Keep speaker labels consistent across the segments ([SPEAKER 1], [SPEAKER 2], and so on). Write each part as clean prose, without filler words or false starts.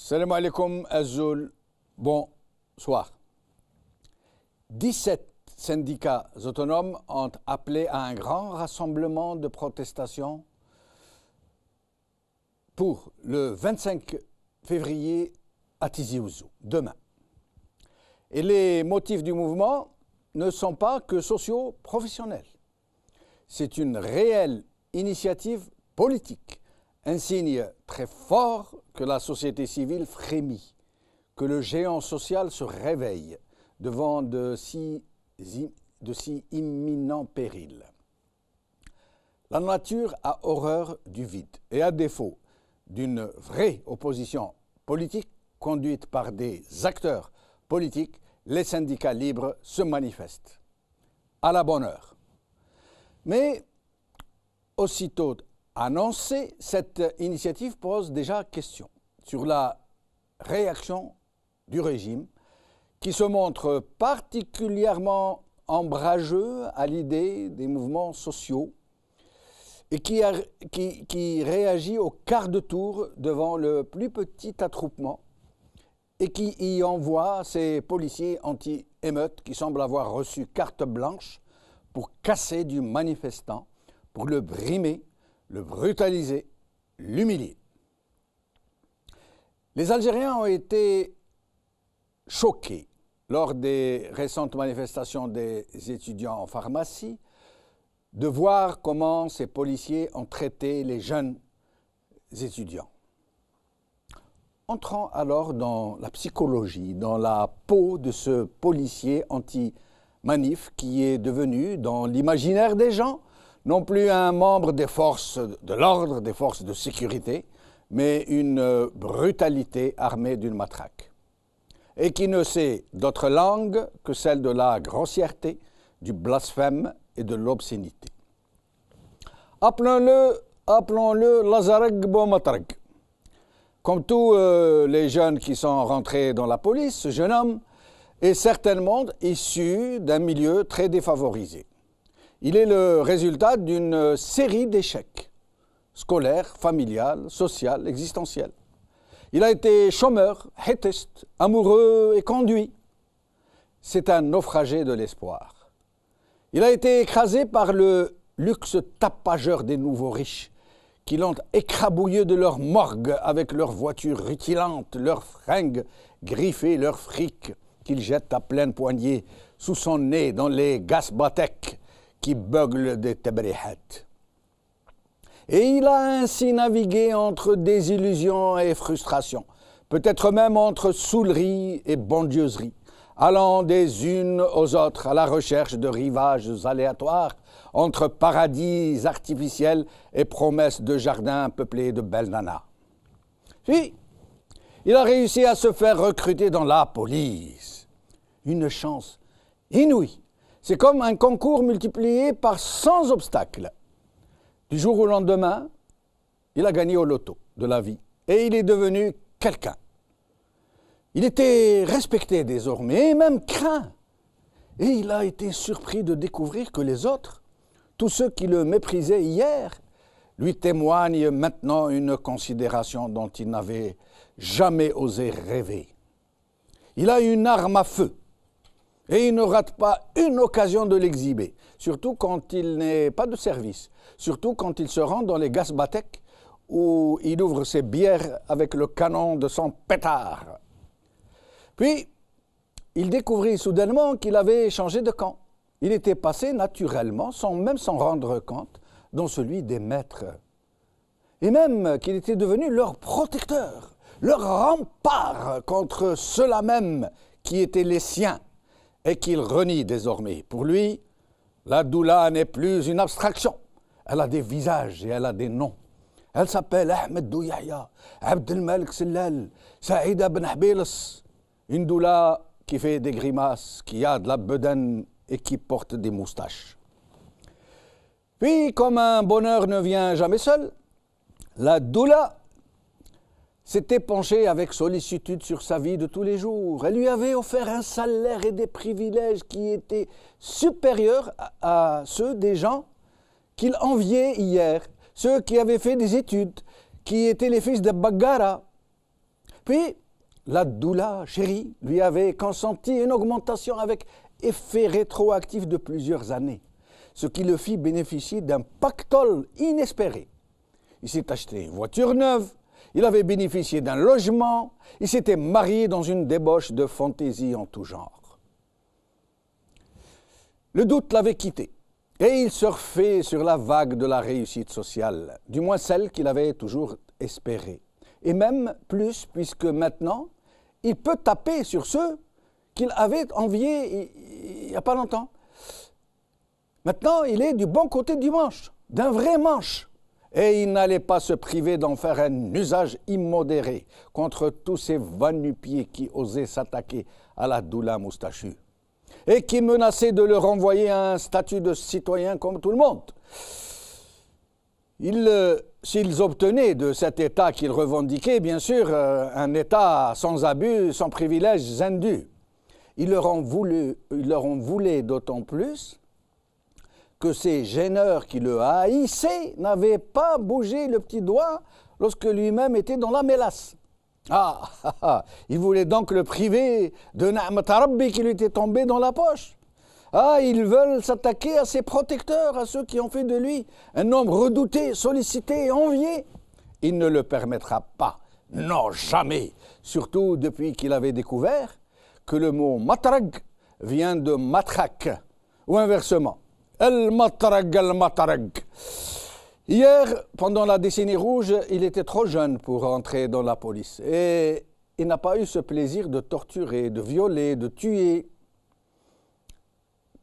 [SPEAKER 1] Salam alaikum Azul, bonsoir. 17 syndicats autonomes ont appelé à un grand rassemblement de protestation pour le 25 février à Tizi Ouzou, demain. Et les motifs du mouvement ne sont pas que socio-professionnels. C'est une réelle initiative politique, un signe très fort que la société civile frémit, que le géant social se réveille devant de si imminents périls. La nature a horreur du vide et à défaut d'une vraie opposition politique conduite par des acteurs politiques, les syndicats libres se manifestent. À la bonne heure. Mais aussitôt annoncée, cette initiative pose déjà question sur la réaction du régime qui se montre particulièrement ombrageux à l'idée des mouvements sociaux et qui réagit au quart de tour devant le plus petit attroupement et qui y envoie ces policiers anti-émeutes qui semblent avoir reçu carte blanche pour casser du manifestant, pour le brimer, le brutaliser, l'humilier. Les Algériens ont été choqués lors des récentes manifestations des étudiants en pharmacie de voir comment ces policiers ont traité les jeunes étudiants. Entrant alors dans la psychologie, dans la peau de ce policier anti-manif qui est devenu, dans l'imaginaire des gens, non plus un membre des forces de l'ordre, des forces de sécurité, mais une brutalité armée d'une matraque. Et qui ne sait d'autre langue que celle de la grossièreté, du blasphème et de l'obscénité. Appelons-le Lazareg Bomatreg. Comme tous les jeunes qui sont rentrés dans la police, ce jeune homme est certainement issu d'un milieu très défavorisé. Il est le résultat d'une série d'échecs scolaires, familiales, sociales, existentiels. Il a été chômeur, héteste, amoureux et conduit. C'est un naufragé de l'espoir. Il a été écrasé par le luxe tapageur des nouveaux riches qui l'ont écrabouillé de leur morgue avec leurs voitures rutilantes, leurs fringues griffées, leurs frics qu'ils jettent à pleine poignée sous son nez dans les gasbatek qui beuglent des tebrihat. Et il a ainsi navigué entre désillusion et frustration, peut-être même entre saoulerie et bondieuserie, allant des unes aux autres à la recherche de rivages aléatoires, entre paradis artificiels et promesses de jardins peuplés de belles nanas. Puis, il a réussi à se faire recruter dans la police. Une chance inouïe. C'est comme un concours multiplié par 100 obstacles. Du jour au lendemain, il a gagné au loto de la vie et il est devenu quelqu'un. Il était respecté désormais et même craint. Et il a été surpris de découvrir que les autres, tous ceux qui le méprisaient hier, lui témoignent maintenant une considération dont il n'avait jamais osé rêver. Il a une arme à feu. Et il ne rate pas une occasion de l'exhiber, surtout quand il n'est pas de service, surtout quand il se rend dans les gasbatek où il ouvre ses bières avec le canon de son pétard. Puis, il découvrit soudainement qu'il avait changé de camp. Il était passé naturellement, sans même s'en rendre compte, dans celui des maîtres. Et même qu'il était devenu leur protecteur, leur rempart contre ceux-là même qui étaient les siens, et qu'il renie désormais. Pour lui, la doula n'est plus une abstraction. Elle a des visages et elle a des noms. Elle s'appelle Ahmed Douyahya, Abdelmalek Sellal, Saïda Ben Habilas. Une doula qui fait des grimaces, qui a de la bedaine et qui porte des moustaches. Puis, comme un bonheur ne vient jamais seul, la doula s'était penchée avec sollicitude sur sa vie de tous les jours. Elle lui avait offert un salaire et des privilèges qui étaient supérieurs à ceux des gens qu'il enviait hier, ceux qui avaient fait des études, qui étaient les fils de Bagara. Puis, la doula chérie lui avait consenti une augmentation avec effet rétroactif de plusieurs années, ce qui le fit bénéficier d'un pactole inespéré. Il s'est acheté une voiture neuve, il avait bénéficié d'un logement, il s'était marié dans une débauche de fantaisie en tout genre. Le doute l'avait quitté et il surfait sur la vague de la réussite sociale, du moins celle qu'il avait toujours espérée. Et même plus, puisque maintenant, il peut taper sur ceux qu'il avait enviés il n'y a pas longtemps. Maintenant, il est du bon côté du manche, d'un vrai manche. Et il n'allait pas se priver d'en faire un usage immodéré contre tous ces va-nu-pieds qui osaient s'attaquer à la doula moustachue et qui menaçaient de le renvoyer à un statut de citoyen comme tout le monde. S'ils obtenaient de cet État qu'ils revendiquaient, bien sûr, un État sans abus, sans privilèges indus, ils leur en voulaient d'autant plus que ces gêneurs qui le haïssaient n'avaient pas bougé le petit doigt lorsque lui-même était dans la mélasse. Ils voulaient donc le priver de Na'mat Rabbi qui lui était tombé dans la poche. Ils veulent s'attaquer à ses protecteurs, à ceux qui ont fait de lui un homme redouté, sollicité et envié. Il ne le permettra pas, non, jamais, surtout depuis qu'il avait découvert que le mot matrag vient de matraque, ou inversement. Al-matrag, al-matrag. Hier, pendant la décennie rouge, il était trop jeune pour entrer dans la police et il n'a pas eu ce plaisir de torturer, de violer, de tuer,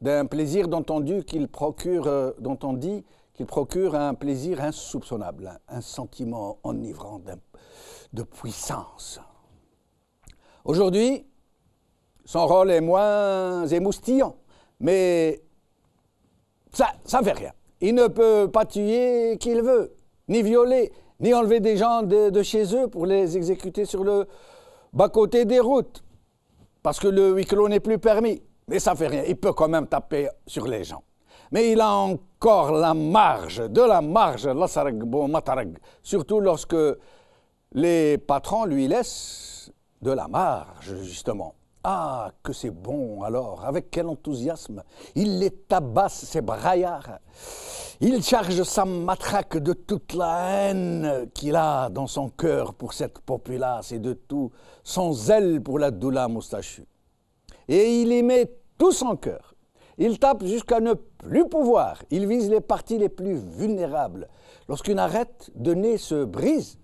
[SPEAKER 1] d'un plaisir dont on dit qu'il procure un plaisir insoupçonnable, un sentiment enivrant de puissance. Aujourd'hui, son rôle est moins émoustillant, mais ça ne fait rien. Il ne peut pas tuer qui il veut, ni violer, ni enlever des gens de chez eux pour les exécuter sur le bas-côté des routes, parce que le huis clos n'est plus permis. Mais ça ne fait rien, il peut quand même taper sur les gens. Mais il a encore la marge, l'asarag bo matarag, surtout lorsque les patrons lui laissent de la marge, justement. Que c'est bon alors, avec quel enthousiasme. Il les tabasse, ces braillards. Il charge sa matraque de toute la haine qu'il a dans son cœur pour cette populace et de tout son zèle pour la doula moustachue. Et il y met tout son cœur. Il tape jusqu'à ne plus pouvoir. Il vise les parties les plus vulnérables. Lorsqu'une arête de nez se brise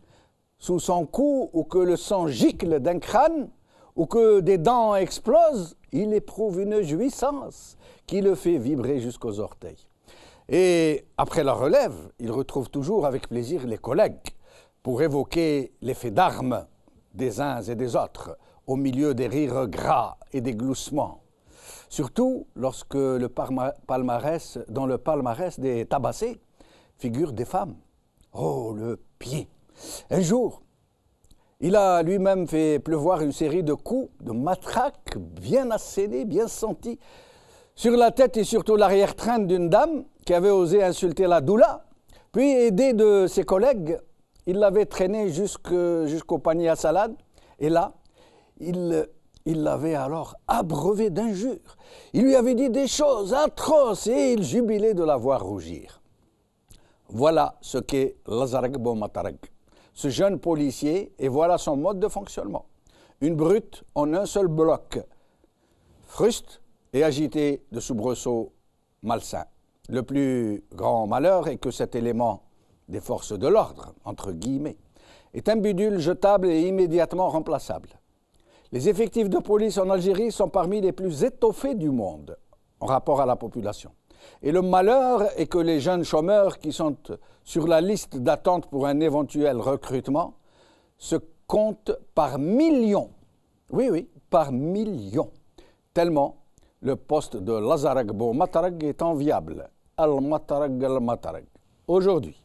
[SPEAKER 1] sous son cou ou que le sang gicle d'un crâne, ou que des dents explosent, il éprouve une jouissance qui le fait vibrer jusqu'aux orteils. Et après la relève, il retrouve toujours avec plaisir les collègues pour évoquer les faits d'armes des uns et des autres, au milieu des rires gras et des gloussements. Surtout lorsque dans le palmarès des tabassés figurent des femmes. Oh, le pied! Un jour, il a lui-même fait pleuvoir une série de coups, de matraques bien assénés, bien sentis, sur la tête et surtout l'arrière-train d'une dame qui avait osé insulter la doula. Puis, aidé de ses collègues, il l'avait traînée jusqu'au panier à salade. Et là, il l'avait alors abreuvé d'injures. Il lui avait dit des choses atroces et il jubilait de la voir rougir. Voilà ce qu'est l'asarag bo matarag. Ce jeune policier, et voilà son mode de fonctionnement. Une brute en un seul bloc, fruste et agitée de soubresauts malsains. Le plus grand malheur est que cet élément des forces de l'ordre, entre guillemets, est un bidule jetable et immédiatement remplaçable. Les effectifs de police en Algérie sont parmi les plus étoffés du monde en rapport à la population. Et le malheur est que les jeunes chômeurs qui sont sur la liste d'attente pour un éventuel recrutement se comptent par millions. Oui, par millions. Tellement le poste de l'asarag bo matarag est enviable. Al-matarag al-matarag. Aujourd'hui.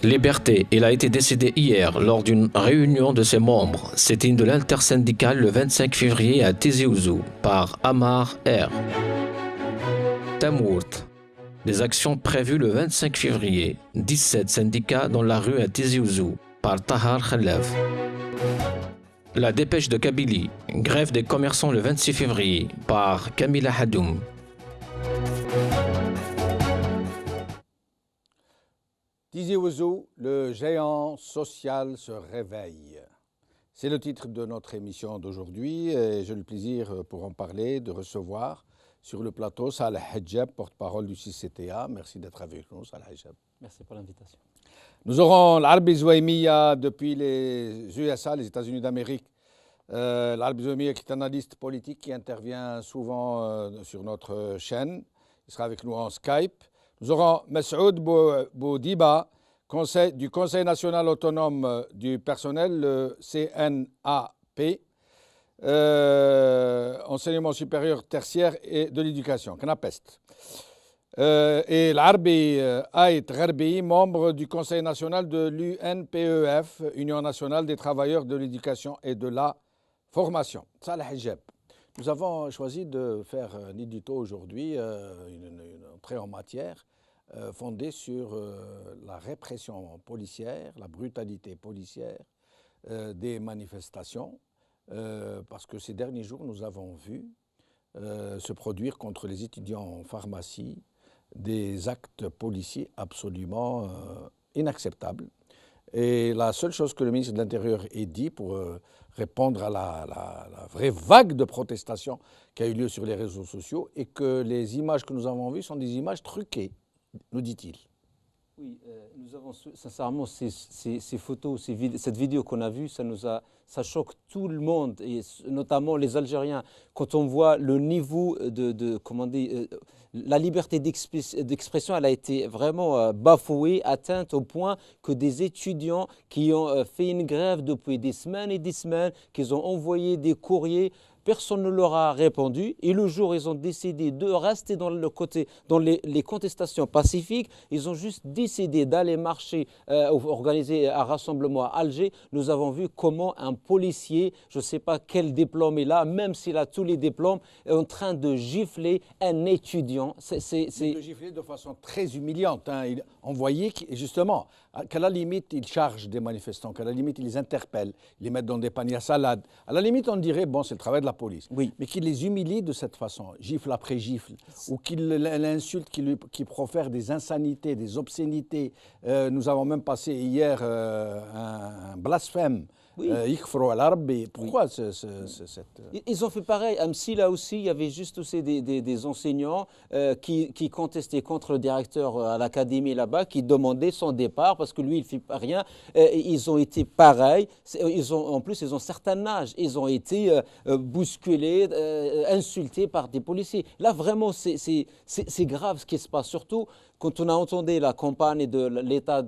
[SPEAKER 2] Liberté, il a été décédé hier lors d'une réunion de ses membres. C'était de l'intersyndicale le 25 février à Tizi Ouzou par Amar R. Tamourt. Des actions prévues le 25 février. 17 syndicats dans la rue à Tizi Ouzou par Tahar Khallaf. La dépêche de Kabylie. Grève des commerçants le 26 février par Kamila Hadoum.
[SPEAKER 1] Tizi Ouzou, le géant social se réveille. C'est le titre de notre émission d'aujourd'hui et j'ai le plaisir pour en parler de recevoir sur le plateau Saleh Hedjeb, porte-parole du CCTA. Merci d'être avec nous, Saleh Hedjeb.
[SPEAKER 3] Merci pour l'invitation.
[SPEAKER 1] Nous aurons l'Arbi Zouaimia depuis les USA, les États-Unis d'Amérique. L'Arbi Zouaimia qui est analyste politique qui intervient souvent sur notre chaîne. Il sera avec nous en Skype. Nous aurons Messoud Boudiba, du Conseil national autonome du personnel, le CNAP, enseignement supérieur tertiaire et de l'éducation, CNAPEST. Et l'Arbi Aït Gharbi, membre du Conseil national de l'UNPEF, Union nationale des travailleurs de l'éducation et de la formation. Saleh Hedjeb. Nous avons choisi de faire un édito aujourd'hui, une entrée en matière fondée sur la répression policière, la brutalité policière des manifestations, parce que ces derniers jours, nous avons vu se produire contre les étudiants en pharmacie des actes policiers absolument inacceptables. Et la seule chose que le ministre de l'Intérieur ait dit pour répondre à la vraie vague de protestation qui a eu lieu sur les réseaux sociaux est que les images que nous avons vues sont des images truquées, nous dit-il.
[SPEAKER 3] Oui, nous avons sincèrement ces photos, cette vidéo qu'on a vue, ça choque tout le monde, et notamment les Algériens. Quand on voit le niveau comment dire, la liberté d'expression, elle a été vraiment bafouée, atteinte au point que des étudiants qui ont fait une grève depuis des semaines et des semaines, qu'ils ont envoyé des courriers, personne ne leur a répondu. Et le jour où ils ont décidé de rester dans les contestations pacifiques, ils ont juste décidé d'aller marcher, organiser un rassemblement à Alger. Nous avons vu comment un policier, je ne sais pas quel diplôme il a, même s'il a tous les diplômes, est en train de gifler un étudiant.
[SPEAKER 1] De gifler de façon très humiliante. On voyait justement qu'à la limite, il charge des manifestants, qu'à la limite, il les interpelle, il les met dans des paniers à salade. À la limite, on dirait, bon, c'est le travail de la police.
[SPEAKER 3] Oui.
[SPEAKER 1] Mais qu'il les humilie de cette façon, gifle après gifle, ou qu'il l'insulte, qu'il profère des insanités, des obscénités. Nous avons même passé hier un blasphème.
[SPEAKER 3] Oui.
[SPEAKER 1] Pourquoi
[SPEAKER 3] Ils ont fait pareil. À Msi, là aussi, il y avait juste aussi des enseignants qui contestaient contre le directeur à l'académie là-bas, qui demandaient son départ parce que lui, il ne fait rien. Ils ont été pareils. En plus, ils ont un certain âge. Ils ont été bousculés, insultés par des policiers. Là, vraiment, c'est grave ce qui se passe. Surtout quand on a entendu la campagne de l'État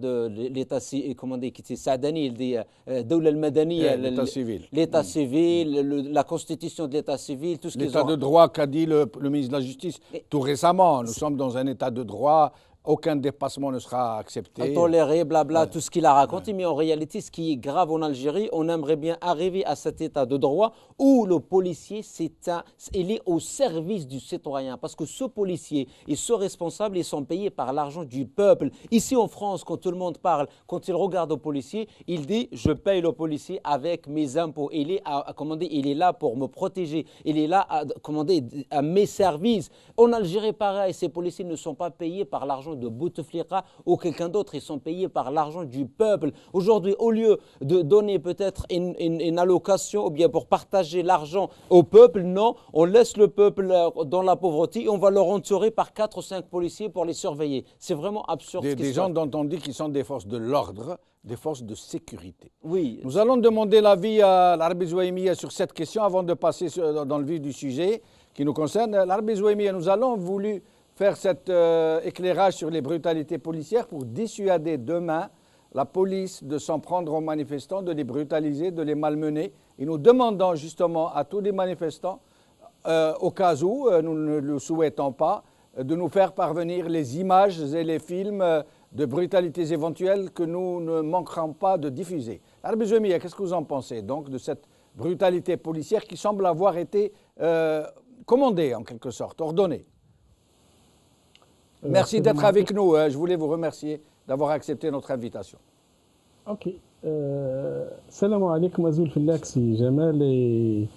[SPEAKER 3] comment dire, qui était Saadani,
[SPEAKER 1] l'État civil.
[SPEAKER 3] L'État civil, la constitution de l'État civil, tout ce qu'ils ont.
[SPEAKER 1] L'état de droit qu'a dit le ministre de la Justice tout récemment. Nous sommes dans un état de droit. Aucun dépassement ne sera accepté.
[SPEAKER 3] Intoléré, blabla, tout ce qu'il a raconté. Mais en réalité, ce qui est grave en Algérie, on aimerait bien arriver à cet état de droit où le policier, il est au service du citoyen. Parce que ce policier et ce responsable, ils sont payés par l'argent du peuple. Ici en France, quand tout le monde parle, quand il regarde au policier, il dit « je paye le policier avec mes impôts ». Il est là pour me protéger. Il est là à mes services. En Algérie, pareil, ces policiers ne sont pas payés par l'argent de Bouteflika ou quelqu'un d'autre, ils sont payés par l'argent du peuple. Aujourd'hui, au lieu de donner peut-être une allocation ou bien pour partager l'argent au peuple, non, on laisse le peuple dans la pauvreté et on va leur entourer par 4 ou 5 policiers pour les surveiller. C'est vraiment absurde.
[SPEAKER 1] Des gens dont on dit qu'ils sont des forces de l'ordre, des forces de sécurité.
[SPEAKER 3] Oui.
[SPEAKER 1] Nous allons demander l'avis à l'Arbi Zouaimia sur cette question avant de passer dans le vif du sujet qui nous concerne. L'Arbi Zouaimia, nous allons voulu faire cet éclairage sur les brutalités policières pour dissuader demain la police de s'en prendre aux manifestants, de les brutaliser, de les malmener. Et nous demandons justement à tous les manifestants, au cas où nous ne le souhaitons pas, de nous faire parvenir les images et les films de brutalités éventuelles que nous ne manquerons pas de diffuser. L'Arbi Zouaimia, qu'est-ce que vous en pensez donc de cette brutalité policière qui semble avoir été commandée en quelque sorte, ordonnée? Merci d'être avec nous. Je voulais vous remercier d'avoir accepté notre invitation.
[SPEAKER 4] Ok. Salam alaikum Azoul Fillak, c'est Jamal et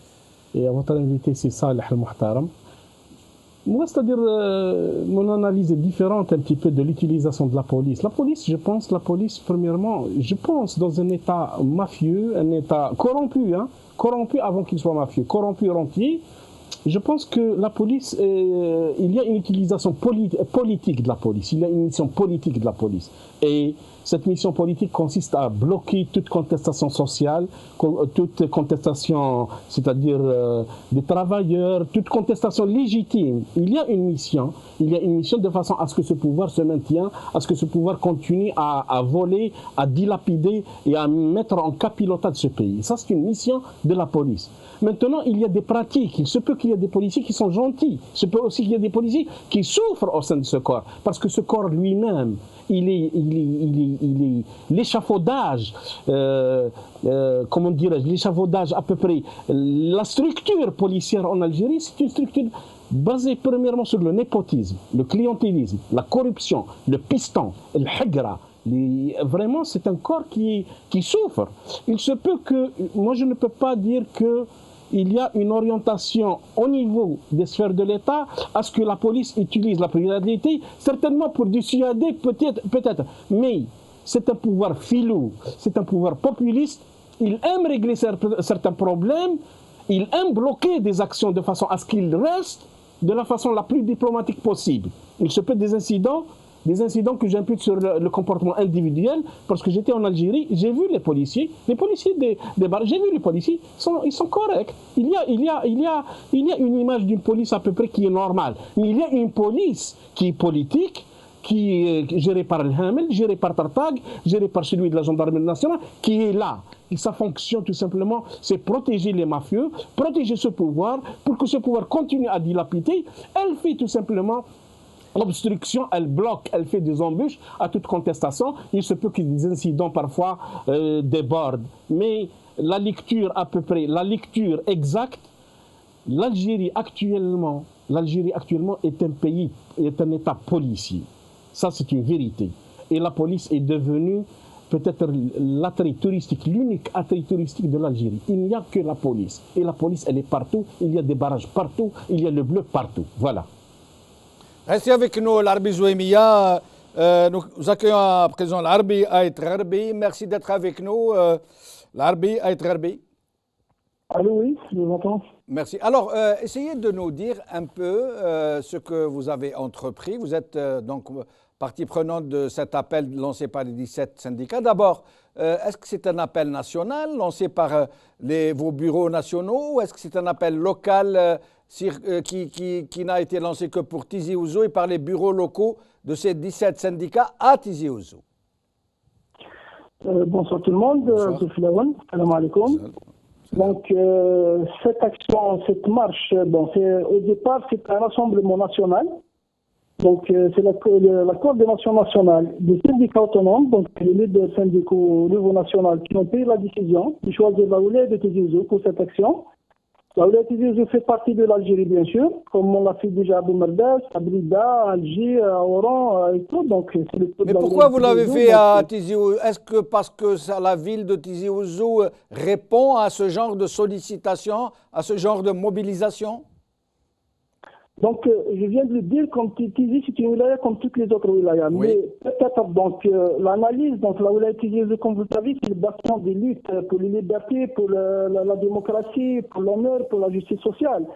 [SPEAKER 4] à votre invité, c'est Saleh al-Muhtaram. Moi, c'est-à-dire, mon analyse est différente un petit peu de l'utilisation de la police. La police, premièrement, je pense dans un état mafieux, un état corrompu, corrompu avant qu'il soit mafieux, corrompu rentier. Je pense que la police, il y a une utilisation politique de la police, il y a une mission politique de la police. Et cette mission politique consiste à bloquer toute contestation sociale, toute contestation, c'est-à-dire des travailleurs, toute contestation légitime. Il y a une mission de façon à ce que ce pouvoir se maintienne, à ce que ce pouvoir continue à voler, à dilapider et à mettre en capillotage ce pays. Ça, c'est une mission de la police. Maintenant, il y a des pratiques. Il se peut qu'il y ait des policiers qui sont gentils. Il se peut aussi qu'il y ait des policiers qui souffrent au sein de ce corps. Parce que ce corps lui-même, il est l'échafaudage, comment dirais-je, l'échafaudage à peu près. La structure policière en Algérie, c'est une structure basée premièrement sur le népotisme, le clientélisme, la corruption, le piston, le hagra. Vraiment, c'est un corps qui souffre. Il se peut que, moi je ne peux pas dire qu'il y a une orientation au niveau des sphères de l'État à ce que la police utilise la criminalité, certainement pour dissuader peut-être. Mais c'est un pouvoir filou, c'est un pouvoir populiste. Il aime régler certains problèmes, il aime bloquer des actions de façon à ce qu'il reste de la façon la plus diplomatique possible. Il se peut des incidents que j'impute sur le comportement individuel, parce que j'étais en Algérie, j'ai vu les policiers des bars, j'ai vu les policiers, ils sont corrects. Il y a une image d'une police à peu près qui est normale, mais il y a une police qui est politique, qui est gérée par le Hamel, gérée par Tartag, gérée par celui de la gendarmerie nationale, qui est là. Et sa fonction, tout simplement, c'est protéger les mafieux, protéger ce pouvoir, pour que ce pouvoir continue à dilapider. Elle fait tout simplement l'obstruction, elle bloque, elle fait des embûches à toute contestation. Il se peut que des incidents parfois débordent. Mais la lecture à peu près, la lecture exacte, l'Algérie actuellement est un pays, est un État policier. Ça, c'est une vérité. Et la police est devenue peut-être l'attrait touristique, l'unique attrait touristique de l'Algérie. Il n'y a que la police. Et la police, elle est partout. Il y a des barrages partout. Il y a le bleu partout. Voilà.
[SPEAKER 1] Restez avec nous, l'Arbi Zouemia. Nous accueillons à présent l'Arbi Ait Rarbi. Merci d'être avec nous, l'Arbi Ait Rarbi.
[SPEAKER 5] Allô, oui, je vous entends.
[SPEAKER 1] Merci. Alors, essayez de nous dire un peu ce que vous avez entrepris. Vous êtes donc partie prenante de cet appel lancé par les 17 syndicats. D'abord, est-ce que c'est un appel national lancé par vos bureaux nationaux ou est-ce que c'est un appel local qui n'a été lancé que pour Tizi Ouzou et par les bureaux locaux de ces 17 syndicats à Tizi Ouzou?
[SPEAKER 5] Bonsoir tout le monde, salam alaikum. Donc cette action, cette marche, au départ c'est un rassemblement national. Donc c'est la coordination nationale des syndicats autonomes, donc les leaders syndicaux au niveau national qui ont pris la décision de choisir la Oulaya de Tizi Ouzou pour cette action. La Oulaya de Tizi Ouzou fait partie de l'Algérie bien sûr, comme on l'a fait déjà à Boumerdas, à Blida, à Alger, à Oran et tout. Donc,
[SPEAKER 1] mais pourquoi vous l'avez fait à Tizi Ouzou? Est-ce que parce que la ville de Tizi Ouzou répond à ce genre de sollicitation, à ce genre de mobilisation?
[SPEAKER 5] Donc, je viens de le dire, comme Tizi, c'est une wilaya comme toutes les autres wilayas.
[SPEAKER 1] Oui.
[SPEAKER 5] Mais peut-être, l'analyse, la wilaya Tizi, comme vous le savez, c'est le bastion des luttes pour les libertés, pour la démocratie, pour l'honneur, pour la justice sociale.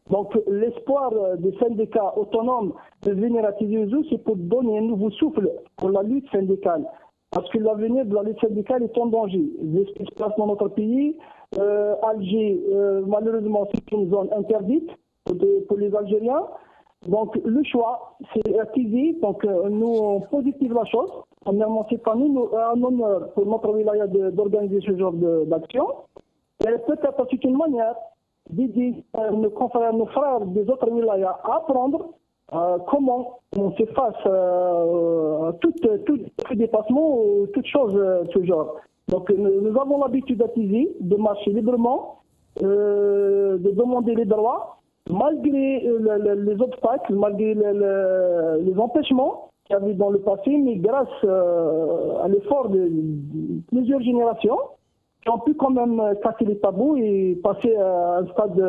[SPEAKER 5] Donc, l'espoir des syndicats autonomes de venir à Tizi Ouzou, c'est pour donner un nouveau souffle pour la lutte syndicale. Parce que l'avenir de la lutte syndicale est en danger. Ce qui se passe dans notre pays, Alger, malheureusement, c'est une zone interdite pour les Algériens. Donc le choix, c'est à Tizi. Donc nous, on positive la chose. Premièrement, c'est pas nous un honneur pour notre wilaya d'organiser ce genre d'action. Et peut-être c'est une manière d'aider nos confrères, nos frères des autres wilayas à apprendre comment on se face à tout dépassement ou toute chose de ce genre. Donc nous avons l'habitude à Tizi de marcher librement, de demander les droits. malgré les obstacles, malgré les empêchements qu'il y avait dans le passé, mais grâce à l'effort de plusieurs générations, qui ont pu quand même casser les tabous et passer à un stade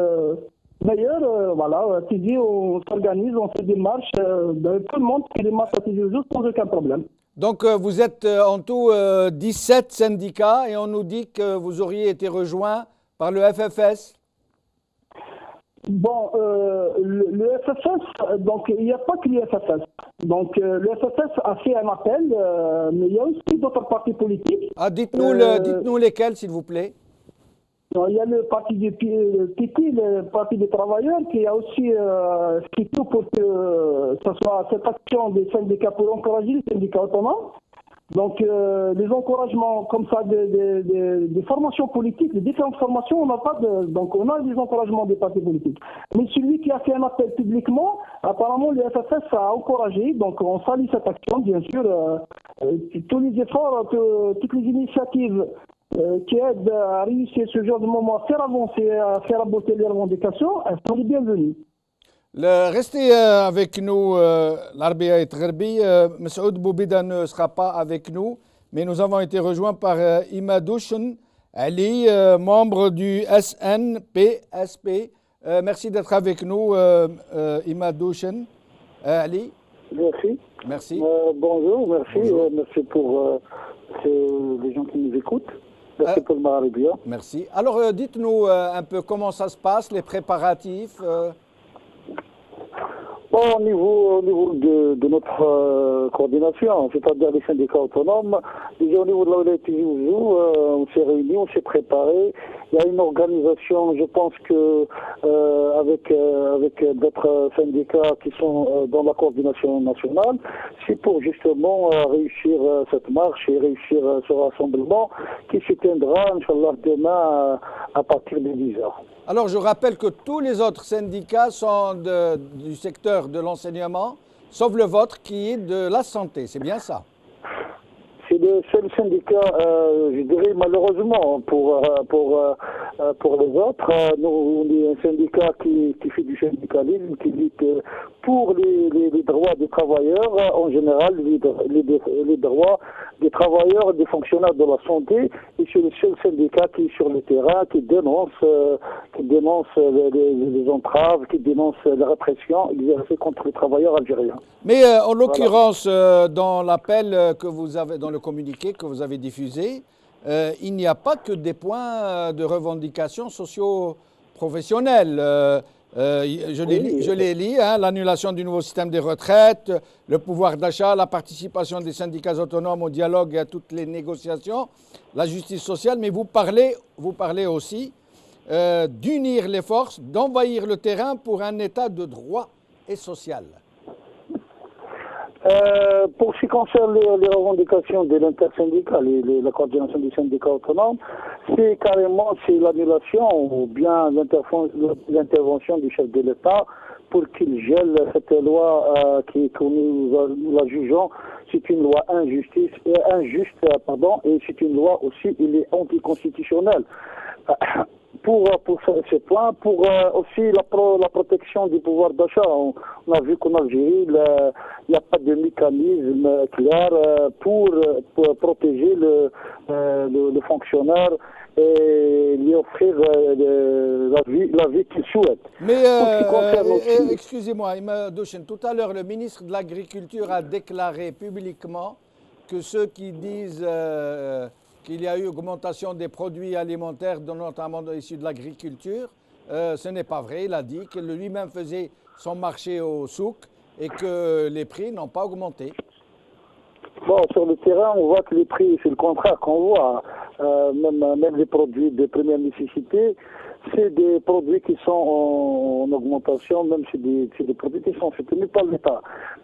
[SPEAKER 5] meilleur. Voilà, Tizi, on s'organise, on fait des marches, tout le monde fait des marches à Tizi Ouzou sans aucun problème.
[SPEAKER 1] Donc vous êtes en tout 17 syndicats et on nous dit que vous auriez été rejoint par le FFS.
[SPEAKER 5] Bon, le FFS, donc il n'y a pas que le FFS. Donc le FFS a fait un appel, mais il y a aussi d'autres partis politiques.
[SPEAKER 1] Ah, dites-nous lesquels, s'il vous plaît.
[SPEAKER 5] Il y a le parti du PT, le parti des travailleurs, qui a aussi fait tout pour que ce soit cette action des syndicats pour encourager les syndicats autonomes. Donc, les encouragements comme ça des formations politiques, des différentes formations, on n'a pas donc on a des encouragements des partis politiques. Mais celui qui a fait un appel publiquement, apparemment le FFS a encouragé, donc on salue cette action, bien sûr, tous les efforts, toutes les initiatives qui aident à réussir ce genre de moment, à faire avancer, à faire aborder les revendications, elles sont les bienvenues.
[SPEAKER 1] Restez avec nous, l'Arbia et Tgherbi. Messoud Boubida ne sera pas avec nous, mais nous avons été rejoints par Imadouchen Ali, membre du SNPSP. Merci d'être avec nous, Imadouchen Ali.
[SPEAKER 6] Merci.
[SPEAKER 1] Merci.
[SPEAKER 6] Bonjour, merci.
[SPEAKER 1] Bonjour.
[SPEAKER 6] Merci pour les gens qui nous écoutent. Merci pour le Marabia.
[SPEAKER 1] Merci. Alors, dites-nous un peu comment ça se passe, les préparatifs.
[SPEAKER 6] Bon, au niveau de notre coordination, c'est-à-dire les syndicats autonomes, déjà au niveau de la Wilaya Tizi Ouzou, on s'est réunis, on s'est préparé. Il y a une organisation, je pense que avec d'autres syndicats qui sont dans la coordination nationale, c'est pour justement réussir cette marche et réussir ce rassemblement qui se tiendra, Inch'Allah, demain à partir de 10h.
[SPEAKER 1] Alors, je rappelle que tous les autres syndicats sont du secteur de l'enseignement, sauf le vôtre qui est de la santé. C'est bien ça?
[SPEAKER 6] C'est le seul syndicat, je dirais malheureusement, pour les autres. Nous, on est un syndicat qui fait du syndicalisme, qui lutte pour les droits des travailleurs, en général, les droits des travailleurs et des fonctionnaires de la santé. Et c'est le seul syndicat qui est sur le terrain, qui dénonce les entraves, qui dénonce la répression exercée contre les travailleurs algériens.
[SPEAKER 1] Mais en l'occurrence, dans l'appel que vous avez, dans le communiqué que vous avez diffusé, il n'y a pas que des points de revendication socio-professionnels. Je l'ai lu, hein, l'annulation du nouveau système des retraites, le pouvoir d'achat, la participation des syndicats autonomes au dialogue et à toutes les négociations, la justice sociale, mais vous parlez aussi d'unir les forces, d'envahir le terrain pour un état de droit et social.
[SPEAKER 6] Pour ce qui concerne les revendications de l'intersyndicale, la coordination des syndicats autonomes, c'est carrément l'annulation ou bien l'intervention du chef de l'État pour qu'il gèle cette loi que nous la jugeons. C'est une loi injuste, et c'est une loi aussi, il est anticonstitutionnel. Pour ce point, pour aussi la protection du pouvoir d'achat. On a vu qu'en Algérie, il n'y a pas de mécanisme clair pour protéger le fonctionnaire et lui offrir la vie qu'il souhaite.
[SPEAKER 1] Mais excusez-moi, Imadouchen, tout à l'heure, le ministre de l'Agriculture a déclaré publiquement que ceux qui disent qu'il y a eu augmentation des produits alimentaires, notamment issus de l'agriculture. Ce n'est pas vrai. Il a dit que lui-même faisait son marché au souk et que les prix n'ont pas augmenté.
[SPEAKER 6] Bon, sur le terrain, on voit que les prix, c'est le contraire qu'on voit. Même les produits de première nécessité, c'est des produits qui sont en augmentation, même si c'est des produits qui sont soutenus par l'État.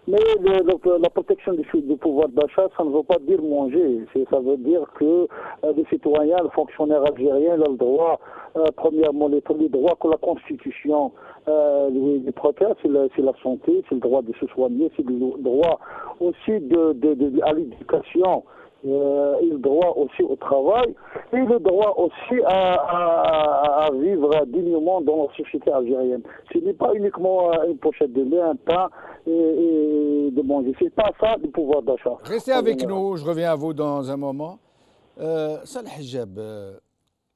[SPEAKER 6] Mais la protection du pouvoir d'achat, ça ne veut pas dire manger. Ça veut dire que les citoyens, les fonctionnaires algériens, ont le droit, premièrement, les droits que la Constitution les protège, c'est la santé, c'est le droit de se soigner, c'est le droit aussi à l'éducation et le droit aussi au travail, et le droit aussi à vivre dignement dans la société algérienne. Ce n'est pas uniquement une pochette de lait, un pain et de manger. C'est pas ça le pouvoir d'achat.
[SPEAKER 1] Restez avec nous, je reviens à vous dans un moment. Salah Hijab,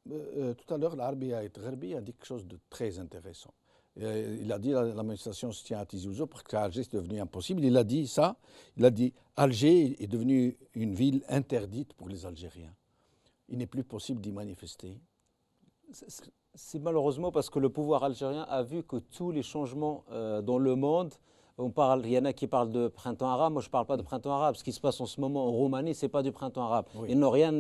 [SPEAKER 1] tout à l'heure, l'Arabia et Gharbi a dit quelque chose de très intéressant. Il a dit que la manifestation se tient à Tizi Ouzou parce qu'Alger c'est devenu impossible. Il a dit ça. Il a dit Alger est devenue une ville interdite pour les Algériens. Il n'est plus possible d'y manifester.
[SPEAKER 3] C'est malheureusement parce que le pouvoir algérien a vu que tous les changements dans le monde, il y en a qui parlent de printemps arabe, moi je ne parle pas de printemps arabe. Ce qui se passe en ce moment en Roumanie, ce n'est pas du printemps arabe.
[SPEAKER 1] Oui.
[SPEAKER 3] Il n'y a rien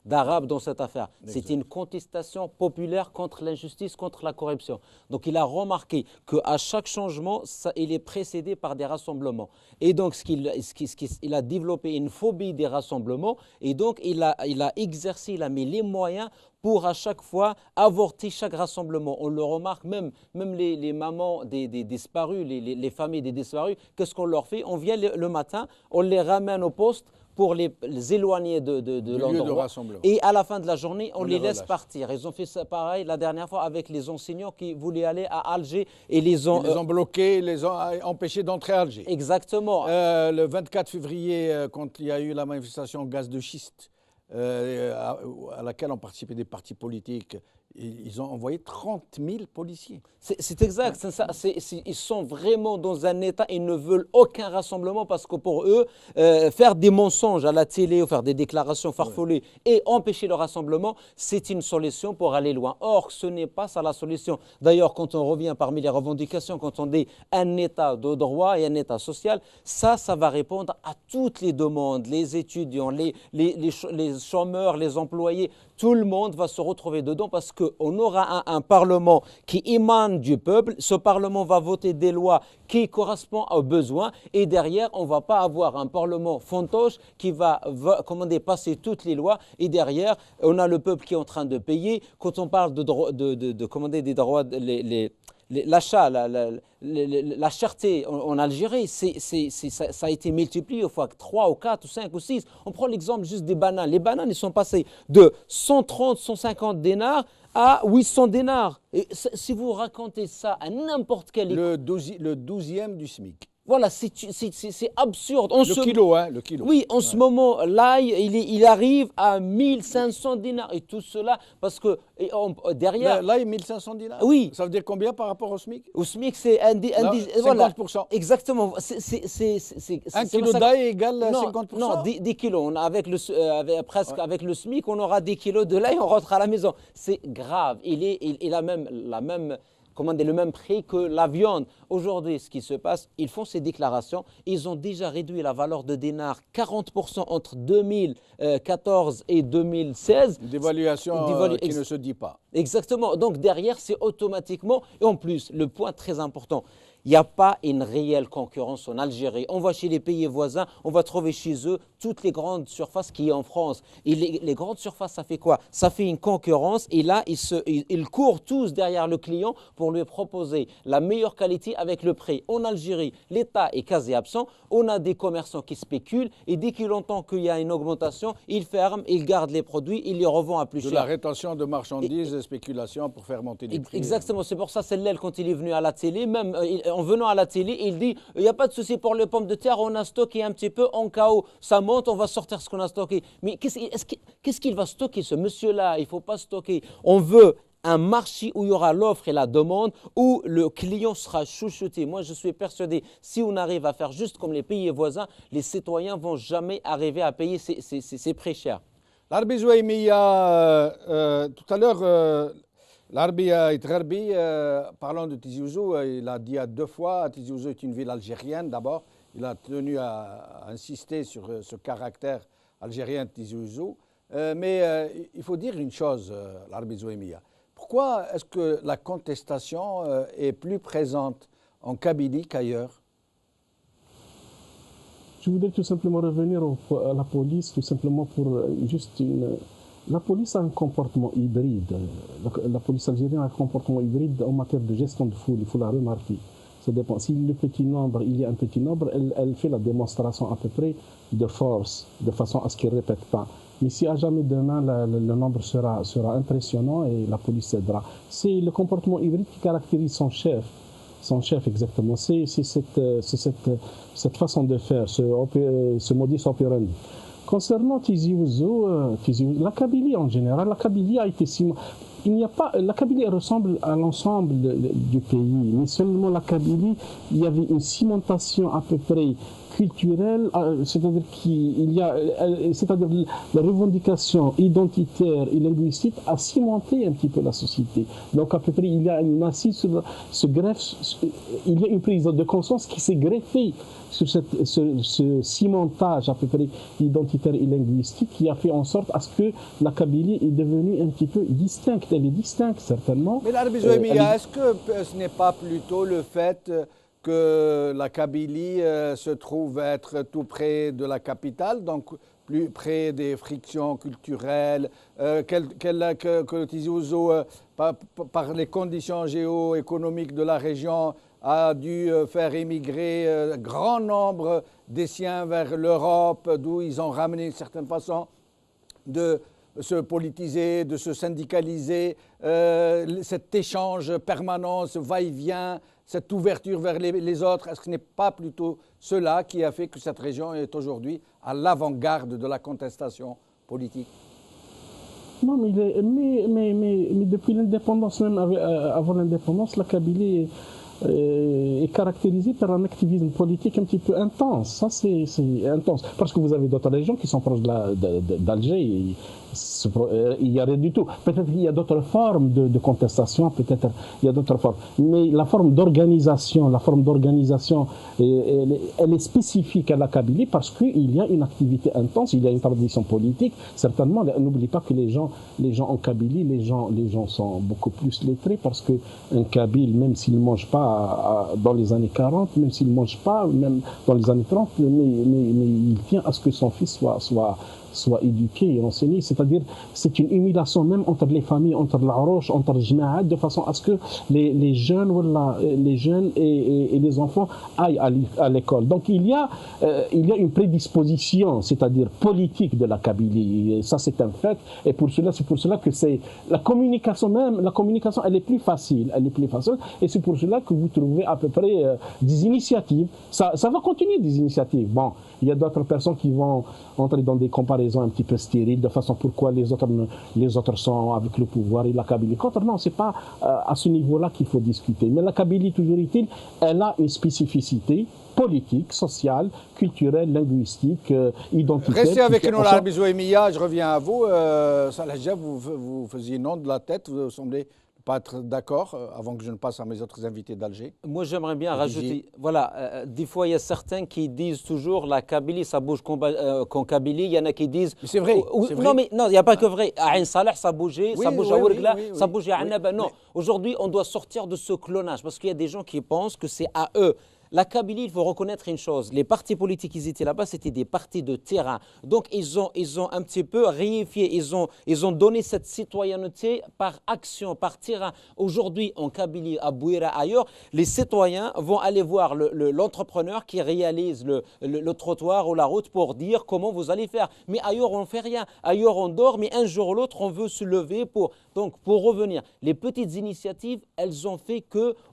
[SPEAKER 3] d'arabe dans cette affaire.
[SPEAKER 1] Exact.
[SPEAKER 3] C'est une contestation populaire contre l'injustice, contre la corruption. Donc il a remarqué qu'à chaque changement, il est précédé par des rassemblements. Et donc il a développé une phobie des rassemblements et donc il a exercé, il a mis les moyens pour à chaque fois avorter chaque rassemblement. On le remarque, même les mamans des disparus, les familles des disparus, qu'est-ce qu'on leur fait? On vient le matin, on les ramène au poste pour les éloigner de l'endroit. Et à la fin de la journée, on les laisse partir. Ils ont fait ça pareil la dernière fois avec les enseignants qui voulaient aller à Alger. Et ils les ont
[SPEAKER 1] bloqués, les ont empêchés d'entrer à Alger.
[SPEAKER 3] Exactement.
[SPEAKER 1] Le 24 février, quand il y a eu la manifestation gaz de schiste, à laquelle ont participé des partis politiques, ils ont envoyé 30 000 policiers.
[SPEAKER 3] C'est exact. C'est ça. Ils sont vraiment dans un état, ils ne veulent aucun rassemblement parce que pour eux, faire des mensonges à la télé ou faire des déclarations farfelues et empêcher le rassemblement, c'est une solution pour aller loin. Or, ce n'est pas ça la solution. D'ailleurs, quand on revient parmi les revendications, quand on dit un état de droit et un état social, ça va répondre à toutes les demandes, les étudiants, les chômeurs, les employés, tout le monde va se retrouver dedans parce qu'on aura un Parlement qui émane du peuple. Ce Parlement va voter des lois qui correspondent aux besoins et derrière, on ne va pas avoir un Parlement fantoche qui va passer toutes les lois et derrière, on a le peuple qui est en train de payer. Quand on parle de commander des droits, l'achat, la cherté en Algérie, ça a été multiplié fois 3 ou 4 ou 5 ou 6. On prend l'exemple juste des bananes. Les bananes, ils sont passés de 130, 150 dinars à 800 dinars. Et si vous racontez ça à n'importe quel...
[SPEAKER 1] Le 12e du SMIC.
[SPEAKER 3] Voilà, c'est absurde.
[SPEAKER 1] Le kilo.
[SPEAKER 3] Oui, en ce moment, l'ail, il arrive à 1500 dinars. Et tout cela, parce que derrière...
[SPEAKER 1] L'ail, 1500 dinars.
[SPEAKER 3] Oui.
[SPEAKER 1] Ça veut dire combien par rapport au SMIC?
[SPEAKER 3] Au SMIC, c'est
[SPEAKER 1] 50%.
[SPEAKER 3] Voilà, exactement.
[SPEAKER 1] Un kilo d'ail égale 50%?
[SPEAKER 3] Non, 10 kilos. Avec le SMIC, on aura 10 kilos de l'ail, on rentre à la maison. C'est grave. Il a même le même prix que la viande. Aujourd'hui, ce qui se passe, ils font ces déclarations. Ils ont déjà réduit la valeur de dinar 40% entre 2014 et 2016.
[SPEAKER 1] Dévaluation qui ne se dit pas.
[SPEAKER 3] Exactement. Donc derrière, c'est automatiquement... Et en plus, le point très important, il n'y a pas une réelle concurrence en Algérie. On va chez les pays voisins, on va trouver chez eux toutes les grandes surfaces qu'il y a en France. Et les grandes surfaces, ça fait quoi? Ça fait une concurrence et là, ils courent tous derrière le client pour lui proposer la meilleure qualité avec le prix. En Algérie, l'État est quasi absent. On a des commerçants qui spéculent et dès qu'ils entendent qu'il y a une augmentation, ils ferment, ils gardent les produits, ils les revendent à plus cher.
[SPEAKER 1] De la rétention de marchandises, spéculation pour faire monter les prix.
[SPEAKER 3] Exactement, c'est pour ça Sellel, quand il est venu à la télé, même en venant à la télé, il dit il n'y a pas de souci pour les pommes de terre, on a stocké un petit peu en cas où ça monte, on va sortir ce qu'on a stocké. Mais qu'est-ce qu'il va stocker ce monsieur-là? Il ne faut pas stocker. On veut un marché où il y aura l'offre et la demande, où le client sera chouchouté. Moi, je suis persuadé, si on arrive à faire juste comme les pays voisins, les citoyens ne vont jamais arriver à payer ces prix chers.
[SPEAKER 1] L'Arbi Zouaïmiya, tout à l'heure, l'Arabia et Gharbi, parlant de Tizi Ouzou, il a dit à 2 fois, Tizi Ouzou est une ville algérienne d'abord. Il a tenu à insister sur ce caractère algérien de Tizi Ouzou. Mais il faut dire une chose, l'Arbi Zouaïmiya. Pourquoi est-ce que la contestation est plus présente en Kabylie qu'ailleurs?
[SPEAKER 4] Je voudrais tout simplement revenir à la police, tout simplement pour juste une... La police a un comportement hybride. La police algérienne a un comportement hybride en matière de gestion de foule, il faut la remarquer. Ça dépend. Si le petit nombre, il y a un petit nombre, elle fait la démonstration à peu près de force, de façon à ce qu'il ne répète pas. Mais si à jamais demain, le nombre sera impressionnant et la police cédera. C'est le comportement hybride qui caractérise son chef. Son chef, exactement. C'est cette façon de faire, ce modus operandi. Concernant Tizi Ouzou, la Kabylie en général, la Kabylie a été il n'y a pas, la Kabylie ressemble à l'ensemble du pays, mais seulement la Kabylie, il y avait une cimentation à peu près culturelle, c'est-à-dire c'est-à-dire la revendication identitaire et linguistique a cimenté un petit peu la société. Donc à peu près, il y a une assise sur ce greffe, il y a une prise de conscience qui s'est greffée sur ce cimentage à peu près identitaire et linguistique qui a fait en sorte à ce que la Kabylie est devenue un petit peu distincte. Elle est distincte, certainement.
[SPEAKER 1] Mais l'Arabie Zouémia, est-ce que ce n'est pas plutôt le fait que la Kabylie se trouve être tout près de la capitale, donc plus près des frictions culturelles, que Tizi Ouzou, par les conditions géoéconomiques de la région, a dû faire émigrer un grand nombre des siens vers l'Europe, d'où ils ont ramené d'une certaine façon de se politiser, de se syndicaliser, cet échange permanent, ce va-et-vient, cette ouverture vers les autres. Est-ce que ce n'est pas plutôt cela qui a fait que cette région est aujourd'hui à l'avant-garde de la contestation politique?
[SPEAKER 4] Non, mais depuis l'indépendance, même avant l'indépendance, la Kabylie est caractérisée par un activisme politique un petit peu intense. Ça, c'est intense. Parce que vous avez d'autres régions qui sont proches d'Alger. Il n'y a rien du tout. Peut-être qu'il y a d'autres formes de contestation, peut-être il y a d'autres formes. Mais la forme d'organisation, elle est spécifique à la Kabylie parce qu'il y a une activité intense, il y a une tradition politique. Certainement, n'oubliez pas que les gens en Kabylie, les gens sont beaucoup plus lettrés parce qu'un Kabyle, même s'il ne mange pas dans les années 40, même s'il ne mange pas, même dans les années 30, mais il tient à ce que son fils soit éduqué et enseigné, c'est-à-dire c'est une humiliation même entre les familles, entre l'Aroche, entre le Jma'at, de façon à ce que les jeunes et les enfants aillent à l'école. Donc il y a une prédisposition, c'est-à-dire politique de la Kabylie, et ça c'est un fait, et c'est pour cela que la communication, elle est plus facile, et c'est pour cela que vous trouvez à peu près des initiatives. Ça va continuer des initiatives. Bon, il y a d'autres personnes qui vont entrer dans des comparaisons un petit peu stériles, de façon pourquoi les autres sont avec le pouvoir et la Kabylie contre. Non, c'est pas à ce niveau-là qu'il faut discuter. Mais la Kabylie, toujours est-il, elle a une spécificité politique, sociale, culturelle, linguistique, identitaire.
[SPEAKER 1] Restez avec nous, l'Arabie Zouémia, je reviens à vous. Salah Jeb, vous faisiez non de la tête, vous semblez pas être d'accord, avant que je ne passe à mes autres invités d'Alger.
[SPEAKER 3] Moi, j'aimerais bien rajouter, voilà, des fois, il y a certains qui disent toujours la Kabylie, ça bouge qu'en Kabylie. Il y en a qui disent...
[SPEAKER 1] Mais c'est vrai, c'est vrai.
[SPEAKER 3] Non, il n'y a pas que vrai. À Ain Saleh, ça bougeait, ça bouge à Ouargla, ça bouge à Annaba. Non, aujourd'hui, on doit sortir de ce clonage, parce qu'il y a des gens qui pensent que c'est à eux. La Kabylie, il faut reconnaître une chose, les partis politiques qui étaient là-bas, c'était des partis de terrain. Donc, ils ont un petit peu réifié, ils ont donné cette citoyenneté par action, par terrain. Aujourd'hui, en Kabylie, à Bouira, ailleurs, les citoyens vont aller voir l'entrepreneur qui réalise le trottoir ou la route pour dire comment vous allez faire. Mais ailleurs, on ne fait rien. Ailleurs, on dort, mais un jour ou l'autre, on veut se lever pour... Donc, pour revenir, les petites initiatives, elles ont fait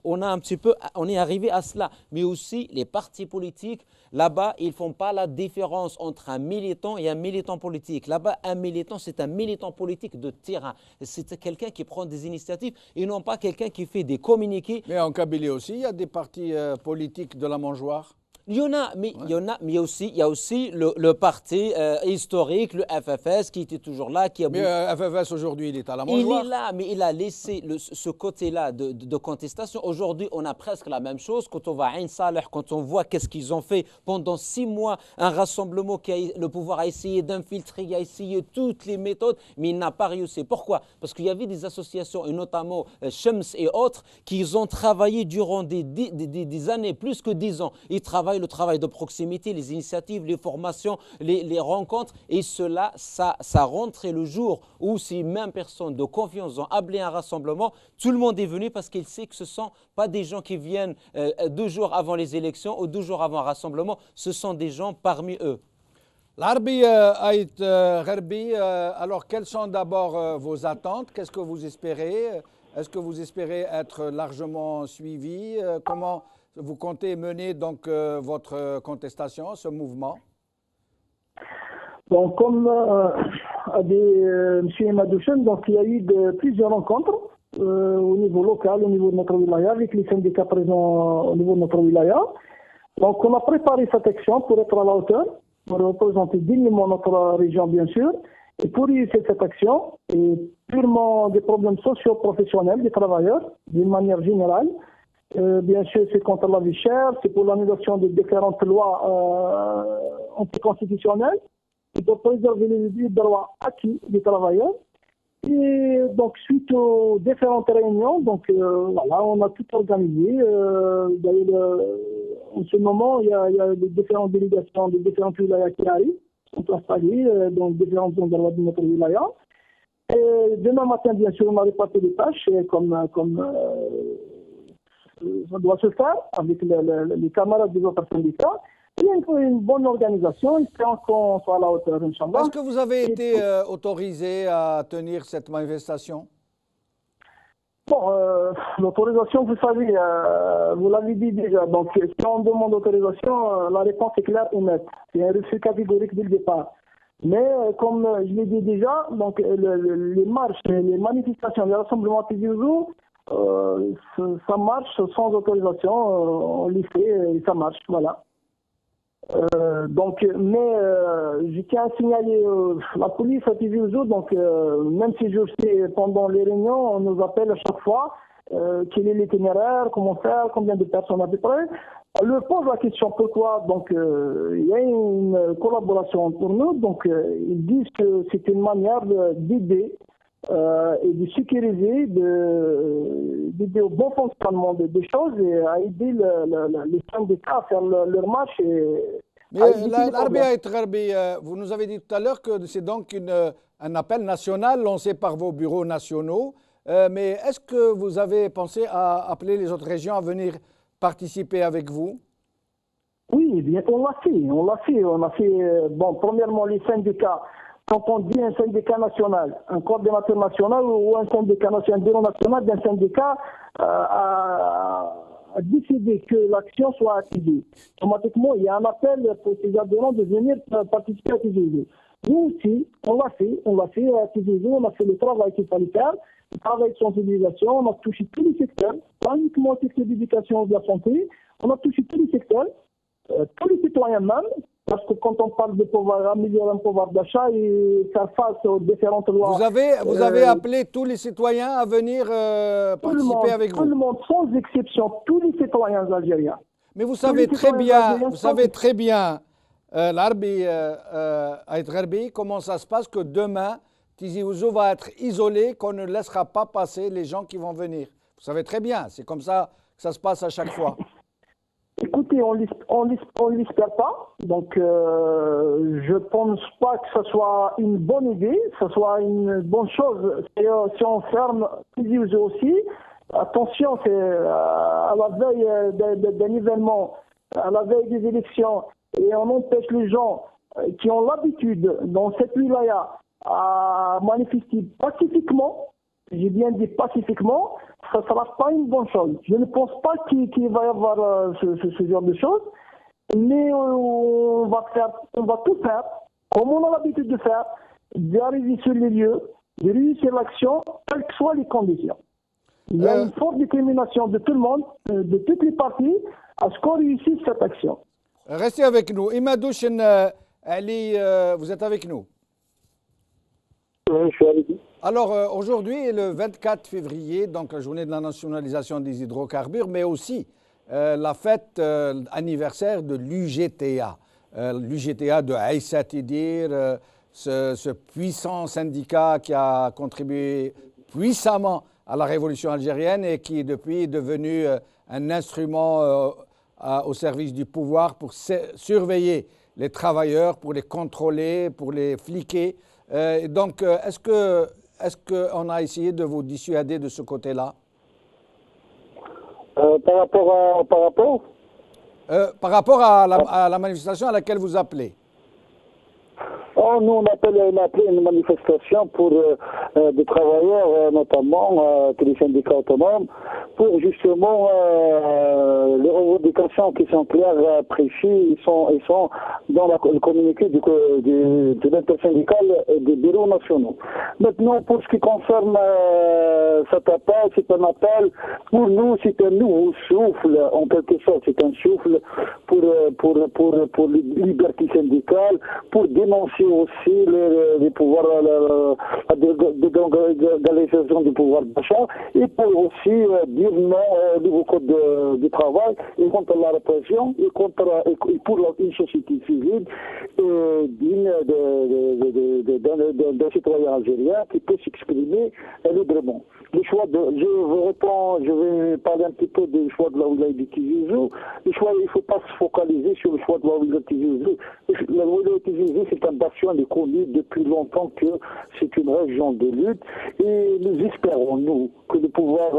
[SPEAKER 3] on est arrivé à cela. Mais aussi, les partis politiques, là-bas, ils ne font pas la différence entre un militant et un militant politique. Là-bas, un militant, c'est un militant politique de terrain. C'est quelqu'un qui prend des initiatives et non pas quelqu'un qui fait des communiqués.
[SPEAKER 1] Mais en Kabylie aussi, il y a des partis politiques de la mangeoire.
[SPEAKER 3] Il y en a, mais il y a aussi le parti historique, le FFS, qui était toujours là.
[SPEAKER 1] Mais FFS aujourd'hui, il est à la mangeoire.
[SPEAKER 3] Il est là, mais il a laissé ce côté-là de contestation. Aujourd'hui, on a presque la même chose. Quand on va à Ain Saleh, quand on voit qu'est-ce qu'ils ont fait pendant 6 mois, un rassemblement le pouvoir a essayé d'infiltrer, il a essayé toutes les méthodes, mais il n'a pas réussi. Pourquoi? Parce qu'il y avait des associations, et notamment Shams et autres, qui ont travaillé durant des années, plus que 10 ans. Ils travaillaient le travail de proximité, les initiatives, les formations, les rencontres. Et cela, ça rentrait le jour où ces mêmes personnes de confiance ont appelé un rassemblement. Tout le monde est venu parce qu'il sait que ce ne sont pas des gens qui viennent 2 jours avant les élections ou 2 jours avant un rassemblement. Ce sont des gens parmi eux.
[SPEAKER 1] L'Arbi Aït Gharbi, alors quelles sont d'abord vos attentes? Qu'est-ce que vous espérez? Est-ce que vous espérez être largement suivi? Comment vous comptez mener donc votre contestation, ce mouvement?
[SPEAKER 5] Donc, comme a dit M. Madouchen, donc il y a eu plusieurs rencontres au niveau local, au niveau de notre wilaya, avec les syndicats présents au niveau de notre wilaya. Donc, on a préparé cette action pour être à la hauteur, pour représenter dignement notre région, bien sûr. Et pour réussir cette action, et purement des problèmes socio-professionnels des travailleurs, d'une manière générale, bien sûr, c'est contre la vie chère, c'est pour l'annulation des différentes lois anticonstitutionnelles, et pour préserver les droits acquis des travailleurs. Et donc, suite aux différentes réunions, donc voilà, on a tout organisé. D'ailleurs, en ce moment, il y a des différentes délégations des différentes wilayas qui arrivent, sont installées dans différentes zones de notre wilaya. Et demain matin, bien sûr, on a réparti les tâches comme ça doit se faire avec les camarades des autres syndicats. Il y a une bonne organisation, espérons qu'on soit à la hauteur, Inch'Allah.
[SPEAKER 1] Est-ce que vous avez été autorisé à tenir cette manifestation?
[SPEAKER 5] Bon, l'autorisation, vous savez, vous l'avez dit déjà. Donc, si on demande l'autorisation, la réponse est claire et nette. C'est un refus catégorique dès le départ. Mais comme je l'ai dit déjà, donc les marches, les manifestations, les rassemblements à Tizi Ouzou, ça marche sans autorisation, on les fait et ça marche, voilà. Donc, mais je tiens à signaler la police à Tizi Ouzou, donc même si je sais pendant les réunions, on nous appelle à chaque fois quel est l'itinéraire, comment faire, combien de personnes à peu près. On leur pose la question pourquoi, donc il y a une collaboration entre nous, donc ils disent que c'est une manière d'aider et de sécuriser, d'aider au bon fonctionnement des choses et à aider les syndicats à faire leur marche.
[SPEAKER 1] Mais l'Arbi Aït Gharbi, vous nous avez dit tout à l'heure que c'est donc un appel national lancé par vos bureaux nationaux. Mais est-ce que vous avez pensé à appeler les autres régions à venir participer avec vous?
[SPEAKER 5] Oui, bien, on l'a fait. Bon, premièrement, les syndicats. Quand on dit un syndicat national, un coordinateur national ou un syndicat national, un bureau national d'un syndicat a décidé que l'action soit activée. Automatiquement, il y a un appel pour ces adhérents de venir participer à Tizi Ouzou. Nous aussi, on l'a fait à Tizi Ouzou, on a fait le travail qu'il fallait faire, le travail de sensibilisation, on a touché tous les secteurs, pas uniquement le secteur d'éducation ou de la santé, on a touché tous les secteurs, tous les citoyens même, parce que quand on parle de pouvoir améliorer le pouvoir d'achat et faire face aux différentes lois...
[SPEAKER 1] Vous avez appelé tous les citoyens à venir participer avec vous? Tout
[SPEAKER 5] le monde, sans exception, tous les citoyens algériens.
[SPEAKER 1] Mais vous savez très bien, l'Arbi Aït Gharbi, comment ça se passe que demain, Tizi Ouzou va être isolé, qu'on ne laissera pas passer les gens qui vont venir. Vous savez très bien, c'est comme ça que ça se passe à chaque fois.
[SPEAKER 5] Écoutez, on l'espère pas. Donc, je pense pas que ce soit une bonne idée, que ce soit une bonne chose. Si on ferme Tizi Ouzou aussi, attention, c'est à la veille d'un événement, à la veille des élections, et on empêche les gens qui ont l'habitude dans cette wilaya à manifester pacifiquement. J'ai bien dit pacifiquement, ça ne sera pas une bonne chose. Je ne pense pas qu'il va y avoir ce genre de choses, mais on va tout faire, comme on a l'habitude de faire, d'arriver sur les lieux, de réussir l'action, quelles que soient les conditions. Il y a une forte détermination de tout le monde, de toutes les parties, à ce qu'on réussisse cette action.
[SPEAKER 1] Restez avec nous. Imadouchen Ali, vous êtes avec nous?
[SPEAKER 6] Oui, je suis avec vous.
[SPEAKER 1] Alors aujourd'hui, le 24 février, donc la journée de la nationalisation des hydrocarbures, mais aussi la fête anniversaire de l'UGTA. L'UGTA de Aïssa Tidir, ce puissant syndicat qui a contribué puissamment à la révolution algérienne et qui depuis est devenu un instrument au service du pouvoir pour surveiller les travailleurs, pour les contrôler, pour les fliquer. Donc, est-ce qu'on a essayé de vous dissuader de ce côté-là?
[SPEAKER 6] Par rapport
[SPEAKER 1] à la manifestation à laquelle vous appelez.
[SPEAKER 6] Oh, nous, on appelle une manifestation pour des travailleurs, notamment des syndicats autonomes, pour justement les revendications qui sont claires, précises, ils sont dans le communiqué de l'intersyndicale et des bureaux nationaux. Maintenant, pour ce qui concerne cet appel, c'est un appel, pour nous, c'est un nouveau souffle, en quelque sorte, c'est un souffle pour les libertés syndicales, pour dénoncer aussi les pouvoirs, la délégalisation du pouvoir d'achat, et pour aussi dire non au nouveau code du travail, et contre la répression, et pour une société civile digne d'un citoyen algérien qui peut s'exprimer librement. Je vais parler un petit peu du choix de la wilaya de Tizi Ouzou. Le choix, il ne faut pas se focaliser sur le choix de la wilaya de Tizi Ouzou. La wilaya de Tizi Ouzou, c'est un bastion connu depuis longtemps que c'est une région de lutte, et nous espérons, nous, que le pouvoir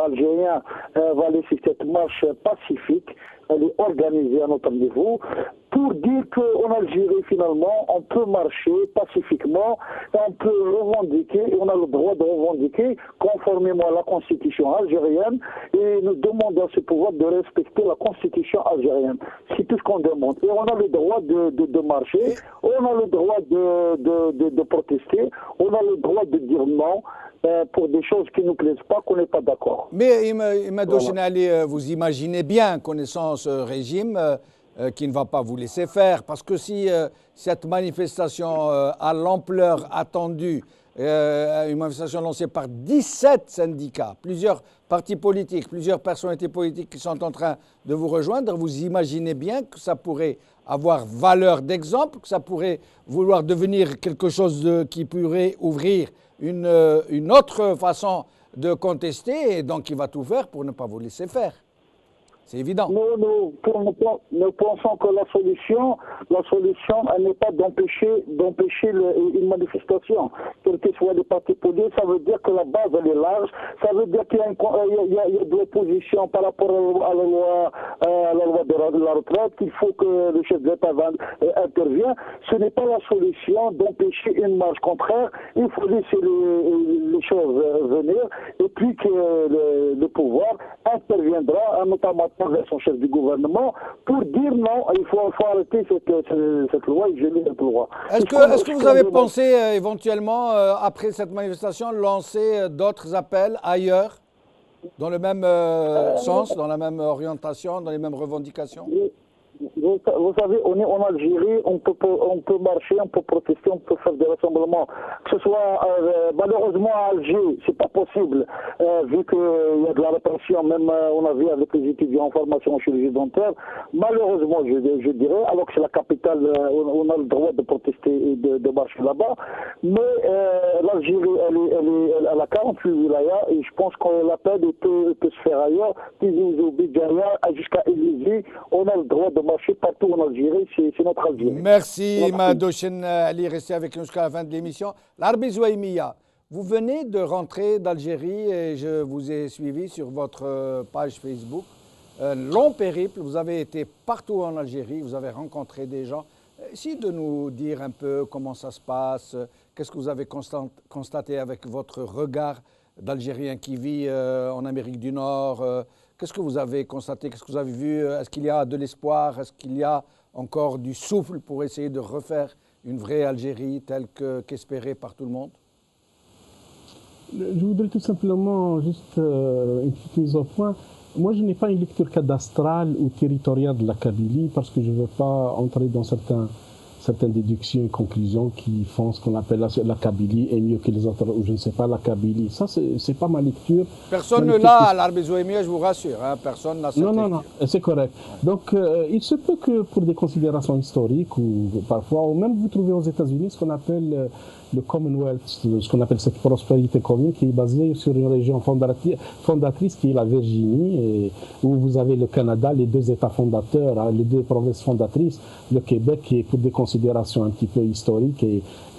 [SPEAKER 6] algérien va laisser cette marche pacifique, elle est organisée à notre niveau, pour dire qu'en Algérie, finalement, on peut marcher pacifiquement, on peut revendiquer, et on a le droit de revendiquer conformément à la constitution algérienne, et nous demandons à ce pouvoir de respecter la constitution algérienne. C'est tout ce qu'on demande. Et on a le droit de marcher, on a le droit de protester, on a le droit de dire non pour des choses qui ne nous plaisent pas, qu'on n'est pas d'accord.
[SPEAKER 1] Mais Imad Ali, vous imaginez bien, connaissant ce régime, qui ne va pas vous laisser faire, parce que si cette manifestation a l'ampleur attendue, une manifestation lancée par 17 syndicats, plusieurs partis politiques, plusieurs personnalités politiques qui sont en train de vous rejoindre, vous imaginez bien que ça pourrait avoir valeur d'exemple, que ça pourrait vouloir devenir quelque chose qui pourrait ouvrir une autre façon de contester, et donc il va tout faire pour ne pas vous laisser faire. C'est évident.
[SPEAKER 6] Nous pensons que la solution, elle n'est pas d'empêcher une manifestation. Quel que soit le parti politique, ça veut dire que la base, elle est large. Ça veut dire qu'il y a de l'opposition par rapport à la loi de la retraite, qu'il faut que le chef de l'État intervienne. Ce n'est pas la solution d'empêcher une marche contraire. Il faut laisser les choses venir, et puis que le pouvoir interviendra, notamment vers son chef du gouvernement, pour dire non, il faut arrêter cette loi et geler cette loi.
[SPEAKER 1] Est-ce que vous avez pensé éventuellement, après cette manifestation, lancer d'autres appels ailleurs, dans le même sens, dans la même orientation, dans les mêmes revendications?
[SPEAKER 6] Vous savez, on est en Algérie, on peut marcher, on peut protester, on peut faire des rassemblements. Que ce soit, malheureusement, à Alger, c'est pas possible, vu qu'il y a de la répression, même on a vu avec les étudiants en formation en chirurgie dentaire. Malheureusement, je dirais, alors que c'est la capitale, on a le droit de protester et de marcher là-bas. Mais l'Algérie, elle a 48 wilayas, et je pense que l'appel peut se faire ailleurs. Tizi Ouzou, Bidjaya, jusqu'à Élysée, on a le droit de marcher partout en Algérie, c'est notre Algérie.
[SPEAKER 1] Merci Imad Ali, restez avec nous jusqu'à la fin de l'émission. Larbi Zouaïmiya, vous venez de rentrer d'Algérie et je vous ai suivi sur votre page Facebook. Un long périple, vous avez été partout en Algérie, vous avez rencontré des gens. Essayez de nous dire un peu comment ça se passe, qu'est-ce que vous avez constaté avec votre regard d'Algérien qui vit en Amérique du Nord. Qu'est-ce que vous avez constaté? Qu'est-ce que vous avez vu? Est-ce qu'il y a de l'espoir? Est-ce qu'il y a encore du souffle pour essayer de refaire une vraie Algérie telle qu'espérée par tout le monde?
[SPEAKER 4] Je voudrais tout simplement juste une petite mise au point. Moi, je n'ai pas une lecture cadastrale ou territoriale de la Kabylie parce que je ne veux pas entrer dans certains certaines déductions et conclusions qui font ce qu'on appelle la Kabylie est mieux que les autres, ou je ne sais pas, la Kabylie. Ça, c'est pas ma lecture.
[SPEAKER 1] Personne ne l'a à l'Arabie Zouémia, je vous rassure. Hein, personne n'a cette lecture.
[SPEAKER 4] Non, c'est correct. Donc, il se peut que pour des considérations historiques, ou parfois, ou même vous trouvez aux États-Unis ce qu'on appelle le Commonwealth, ce qu'on appelle cette prospérité commune qui est basée sur une région fondatrice qui est la Virginie, et où vous avez le Canada, les deux États fondateurs, hein, les deux provinces fondatrices, le Québec qui est pour des considérations un petit peu historiques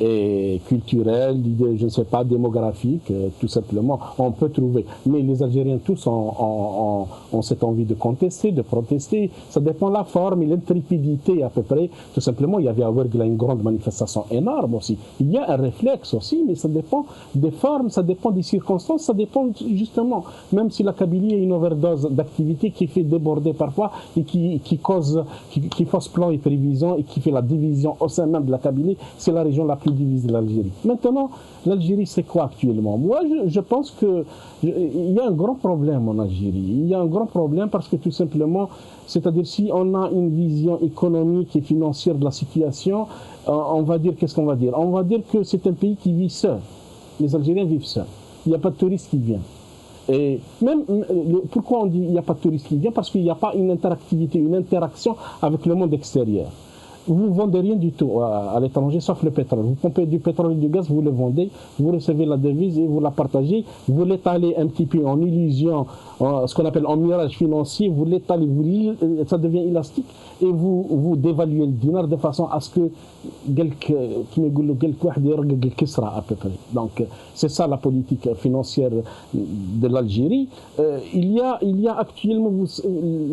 [SPEAKER 4] et culturelles, je ne sais pas, démographiques, tout simplement, on peut trouver. Mais les Algériens tous ont cette envie de contester, de protester. Ça dépend de la forme et l'intrépidité à peu près. Tout simplement, il y avait à Ouargla une grande manifestation énorme aussi. Il y a un réflexe aussi, mais ça dépend des formes, ça dépend des circonstances, ça dépend justement, même si la Kabylie est une overdose d'activité qui fait déborder parfois et qui fausse plan et prévision et qui fait la division au sein même de la Kabylie, c'est la région la plus divisée de l'Algérie. Maintenant, l'Algérie, c'est quoi actuellement? Moi, je pense qu'il y a un grand problème en Algérie. Il y a un grand problème parce que tout simplement, c'est-à-dire si on a une vision économique et financière de la situation, on va dire, qu'est-ce qu'on va dire? On va dire que c'est un pays qui vit seul. Les Algériens vivent seuls. Il n'y a pas de touristes qui viennent. Et même, pourquoi on dit qu'il n'y a pas de touristes qui viennent? Parce qu'il n'y a pas une interactivité, une interaction avec le monde extérieur. Vous ne vendez rien du tout à l'étranger, sauf le pétrole. Vous pompez du pétrole et du gaz, vous le vendez, vous recevez la devise et vous la partagez. Vous l'étalez un petit peu en illusion, ce qu'on appelle en mirage financier, vous l'étalez, ça devient élastique et vous dévaluez le dinar de façon à ce que à peu près. Donc c'est ça la politique financière de l'Algérie. Il y a actuellement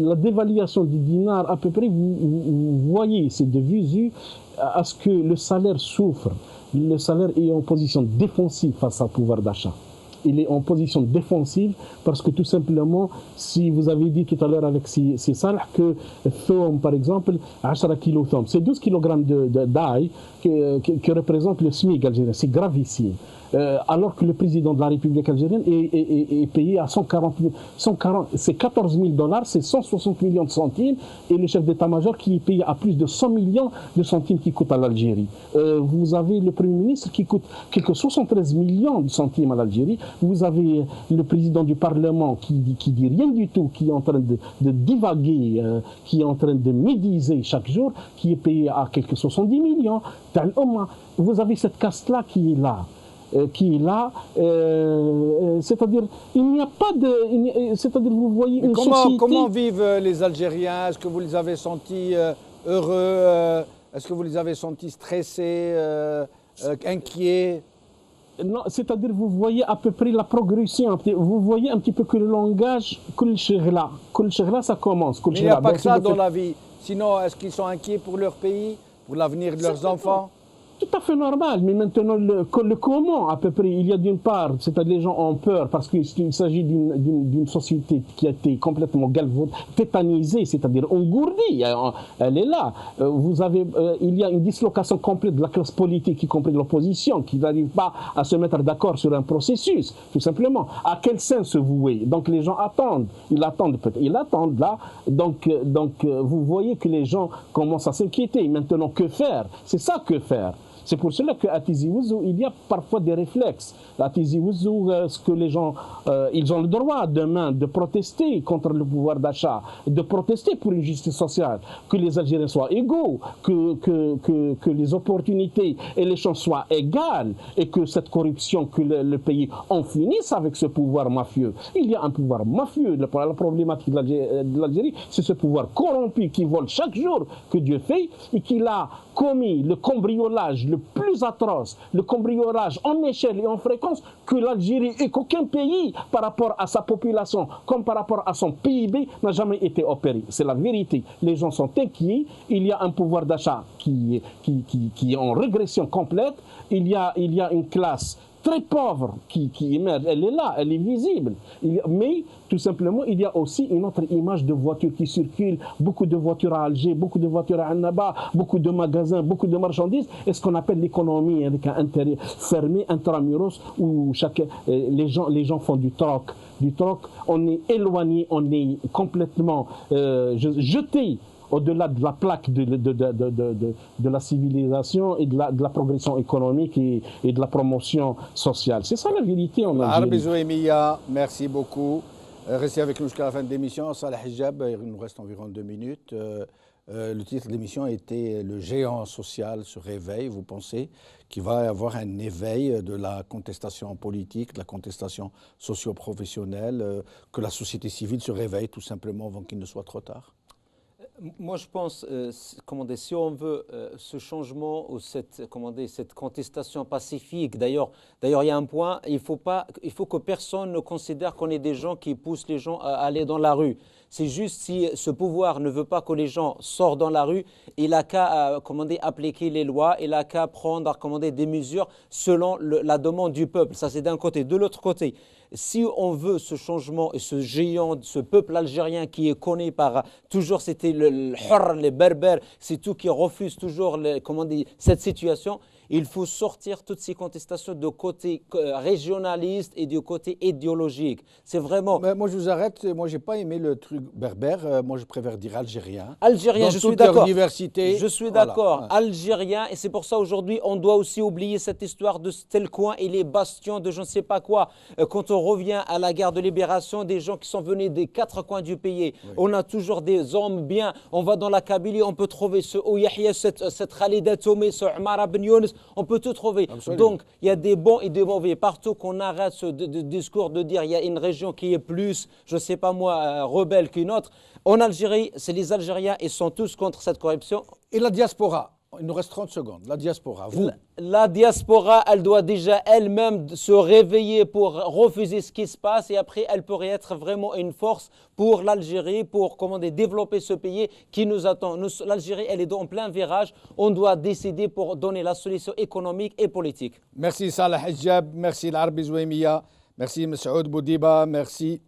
[SPEAKER 4] la dévaluation du dinar à peu près, vous voyez, c'est de visu à ce que le salaire souffre. Le salaire est en position défensive face au pouvoir d'achat. Il est en position défensive parce que tout simplement, si vous avez dit tout à l'heure avec ces salles que thom, par exemple, 10 kg thom, c'est 12 kg d'ail que représente le SMIC algérien. C'est gravissime. Alors que le président de la République algérienne est payé à 140 c'est 14 000 $, c'est 160 millions de centimes, et le chef d'état-major qui est payé à plus de 100 millions de centimes qui coûte à l'Algérie. Vous avez le Premier ministre qui coûte quelques 73 millions de centimes à l'Algérie. Vous avez le président du Parlement qui dit rien du tout, qui est en train de divaguer, qui est en train de médiser chaque jour, qui est payé à quelques 70 millions. Vous avez cette caste-là qui est là. C'est-à-dire, il n'y a pas de... C'est-à-dire, vous voyez une société...
[SPEAKER 1] Comment vivent les Algériens? Est-ce que vous les avez sentis heureux? Est-ce que vous les avez sentis stressés, inquiets?
[SPEAKER 4] Non, c'est-à-dire, vous voyez à peu près la progression. Vous voyez un petit peu que le langage, Kul Sheghla, ça commence.
[SPEAKER 1] Mais il n'y a pas que ça dans la vie. Sinon, est-ce qu'ils sont inquiets pour leur pays, pour l'avenir de leurs enfants?
[SPEAKER 4] Tout à fait normal, mais maintenant, le comment, à peu près, il y a d'une part, c'est-à-dire les gens ont peur parce qu'il s'agit d'une société qui a été complètement tétanisée, c'est-à-dire engourdie, elle est là. Il y a une dislocation complète de la classe politique, y compris de l'opposition, qui n'arrive pas à se mettre d'accord sur un processus, tout simplement. À quel sens se vouer? Donc les gens attendent, ils attendent là, donc vous voyez que les gens commencent à s'inquiéter. Maintenant, que faire? C'est ça, que faire? C'est pour cela qu'à Tizi Ouzou, il y a parfois des réflexes. À Tizi Ouzou, ce que les gens, ils ont le droit demain de protester contre le pouvoir d'achat, de protester pour une justice sociale, que les Algériens soient égaux, que les opportunités et les chances soient égales, et que cette corruption, que le pays en finisse avec ce pouvoir mafieux. Il y a un pouvoir mafieux. La problématique de l'Algérie, c'est ce pouvoir corrompu qui vole chaque jour que Dieu fait et qui a commis le cambriolage le plus atroce, le cambriolage en échelle et en fréquence que l'Algérie et qu'aucun pays par rapport à sa population comme par rapport à son PIB n'a jamais été opéré. C'est la vérité. Les gens sont inquiets. Il y a un pouvoir d'achat qui est en régression complète. Il y a une classe très pauvre qui émerge. Elle est là, elle est visible. Mais tout simplement, il y a aussi une autre image de voitures qui circulent. Beaucoup de voitures à Alger, beaucoup de voitures à Annaba, beaucoup de magasins, beaucoup de marchandises. Et ce qu'on appelle l'économie avec un intérêt fermé, intramuros, où les gens font du troc. On est éloigné, on est complètement jeté au-delà de la plaque de la civilisation et de la progression économique et de la promotion sociale. C'est ça la vérité en Algérie.
[SPEAKER 1] Arbi Zouemia, merci beaucoup. Restez avec nous jusqu'à la fin de l'émission. Salah Hijab, il nous reste environ 2 minutes. Le titre de l'émission était « Le géant social se réveille ». Vous pensez qu'il va y avoir un éveil de la contestation politique, de la contestation socio-professionnelle, que la société civile se réveille tout simplement avant qu'il ne soit trop tard?
[SPEAKER 3] Moi, je pense, si on veut ce changement ou cette contestation pacifique, d'ailleurs, il y a un point, il faut que personne ne considère qu'on est des gens qui poussent les gens à aller dans la rue. C'est juste si ce pouvoir ne veut pas que les gens sortent dans la rue, il n'a qu'à appliquer les lois, il n'a qu'à prendre des mesures selon la demande du peuple. Ça, c'est d'un côté. De l'autre côté, si on veut ce changement et ce géant, ce peuple algérien qui est connu par toujours, c'était le Hurr, les Berbères, c'est tout qui refuse toujours cette situation. Il faut sortir toutes ces contestations de côté régionaliste et du côté idéologique. C'est vraiment...
[SPEAKER 1] Mais moi, je vous arrête. Moi, je n'ai pas aimé le truc berbère. Moi, je préfère dire algérien.
[SPEAKER 3] Algérien,
[SPEAKER 1] je suis d'accord. Diversité.
[SPEAKER 3] Je suis d'accord. Voilà. Algérien. Et c'est pour ça, aujourd'hui, on doit aussi oublier cette histoire de tel coin et les bastions de je ne sais pas quoi. Quand on revient à la guerre de libération, des gens qui sont venus des 4 coins du pays, oui. On a toujours des hommes bien. On va dans la Kabylie, on peut trouver ce Ouyahia, cette Khalida Toumé, ce Omar Ben Younes. On peut tout trouver. Absolument. Donc, il y a des bons et des mauvais. Partout qu'on arrête ce discours de dire il y a une région qui est plus, je ne sais pas moi, rebelle qu'une autre. En Algérie, c'est les Algériens, ils sont tous contre cette corruption.
[SPEAKER 1] Et la diaspora? Il nous reste 30 secondes. La diaspora, vous?
[SPEAKER 3] La diaspora, elle doit déjà elle-même se réveiller pour refuser ce qui se passe et après, elle pourrait être vraiment une force pour l'Algérie, pour développer ce pays qui nous attend. L'Algérie, elle est en plein virage. On doit décider pour donner la solution économique et politique.
[SPEAKER 1] Merci Salah Hijab, merci l'Arbi Zouemia, merci Messoud Boudiba, merci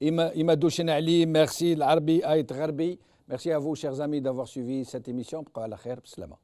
[SPEAKER 1] Imadou Chenali, merci l'Arbi Aït Gharbi. Merci à vous, chers amis, d'avoir suivi cette émission. Bqa ala khair, bislama.